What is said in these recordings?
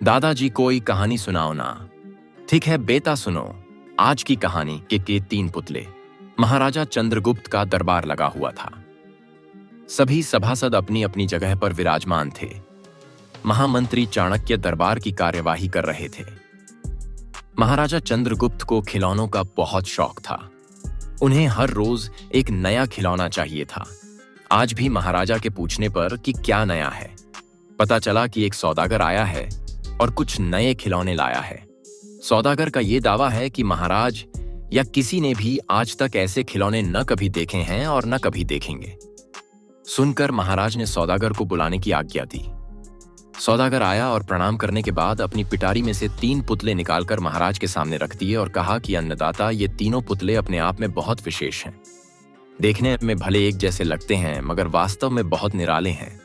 दादाजी कोई कहानी सुनाओ ना। ठीक है बेटा सुनो। आज की कहानी के तीन पुतले। महाराजा चंद्रगुप्त का दरबार लगा हुआ था। सभी सभासद अपनी अपनी जगह पर विराजमान थे। महामंत्री चाणक्य दरबार की कार्यवाही कर रहे थे। महाराजा चंद्रगुप्त को खिलौनों का बहुत शौक था। उन्हें हर रोज एक नया खिलौना चाहिए था। आज भी महाराजा के पूछने पर कि क्या नया है, पता चला कि एक सौदागर आया है और कुछ नए खिलौने लाया है। सौदागर का यह दावा है कि महाराज या किसी ने भी आज तक ऐसे खिलौने न कभी देखे हैं और न कभी देखेंगे। सुनकर महाराज ने सौदागर को बुलाने की आज्ञा दी। सौदागर आया और प्रणाम करने के बाद अपनी पिटारी में से 3 पुतले निकालकर महाराज के सामने रख दिए और कहा कि अन्नदाता, ये तीनों पुतले अपने आप में बहुत विशेष हैं। देखने में भले एक जैसे लगते हैं मगर वास्तव में बहुत निराले हैं।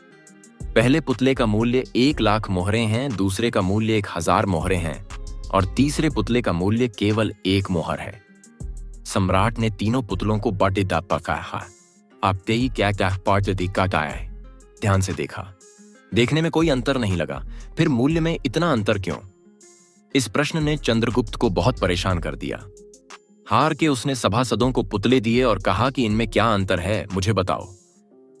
पहले पुतले का मूल्य 1 लाख मोहरें हैं, दूसरे का मूल्य 1000 मोहरें हैं और तीसरे पुतले का मूल्य केवल 1 मोहर है। सम्राट ने तीनों पुतलों को बड़े दापा कहा। आपते ही क्या है? ध्यान से देखा। देखने में कोई अंतर नहीं लगा, फिर मूल्य में इतना अंतर क्यों? इस प्रश्न ने चंद्रगुप्त को बहुत परेशान कर दिया। हार के उसने सभासदों को पुतले दिए और कहा कि इनमें क्या अंतर है, मुझे बताओ।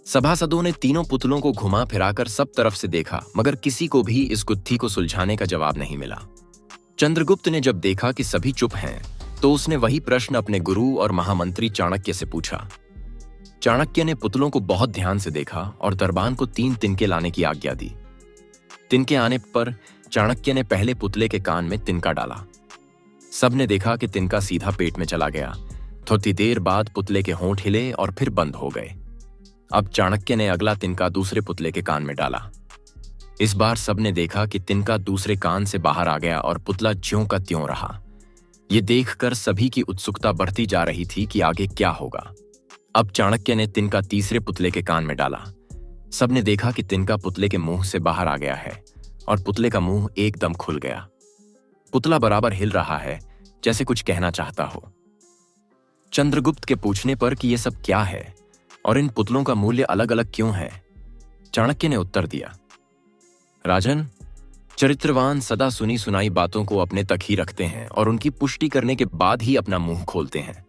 सभासदों ने तीनों पुतलों को घुमा फिराकर सब तरफ से देखा मगर किसी को भी इस गुत्थी को सुलझाने का जवाब नहीं मिला। चंद्रगुप्त ने जब देखा कि सभी चुप हैं तो उसने वही प्रश्न अपने गुरु और महामंत्री चाणक्य से पूछा। चाणक्य ने पुतलों को बहुत ध्यान से देखा और दरबान को 3 तिनके लाने की आज्ञा दी। तिनके आने पर चाणक्य ने पहले पुतले के कान में तिनका डाला। सबने देखा कि तिनका सीधा पेट में चला गया। थोड़ी देर बाद पुतले के होंठ हिले और फिर बंद हो गए। अब चाणक्य ने अगला तिनका दूसरे पुतले के कान में डाला। इस बार सबने देखा कि तिनका दूसरे कान से बाहर आ गया और पुतला ज्यों का त्यों रहा। ये देखकर सभी की उत्सुकता बढ़ती जा रही थी कि आगे क्या होगा। अब चाणक्य ने तिनका तीसरे पुतले के कान में डाला। सबने देखा कि तिनका पुतले के मुंह से बाहर आ गया है और पुतले का मुंह एकदम खुल गया। पुतला बराबर हिल रहा है जैसे कुछ कहना चाहता हो। चंद्रगुप्त के पूछने पर कि यह सब क्या है और इन पुतलों का मूल्य अलग अलग क्यों है, चाणक्य ने उत्तर दिया, राजन, चरित्रवान सदा सुनी सुनाई बातों को अपने तक ही रखते हैं और उनकी पुष्टि करने के बाद ही अपना मुंह खोलते हैं।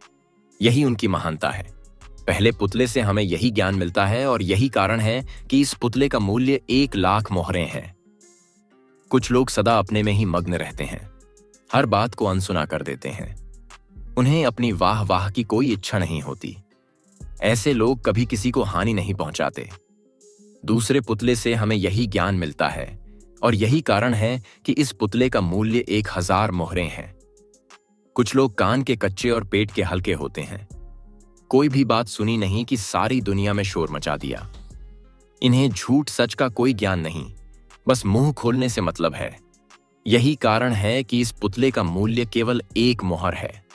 यही उनकी महानता है। पहले पुतले से हमें यही ज्ञान मिलता है और यही कारण है कि इस पुतले का मूल्य 1 लाख मोहरें हैं। कुछ लोग सदा अपने में ही मग्न रहते हैं, हर बात को अनसुना कर देते हैं। उन्हें अपनी वाह वाह की कोई इच्छा नहीं होती। ऐसे लोग कभी किसी को हानि नहीं पहुंचाते। दूसरे पुतले से हमें यही ज्ञान मिलता है और यही कारण है कि इस पुतले का मूल्य 1000 मोहरें हैं। कुछ लोग कान के कच्चे और पेट के हल्के होते हैं। कोई भी बात सुनी नहीं कि सारी दुनिया में शोर मचा दिया। इन्हें झूठ सच का कोई ज्ञान नहीं, बस मुंह खोलने से मतलब है। यही कारण है कि इस पुतले का मूल्य केवल 1 मोहर है।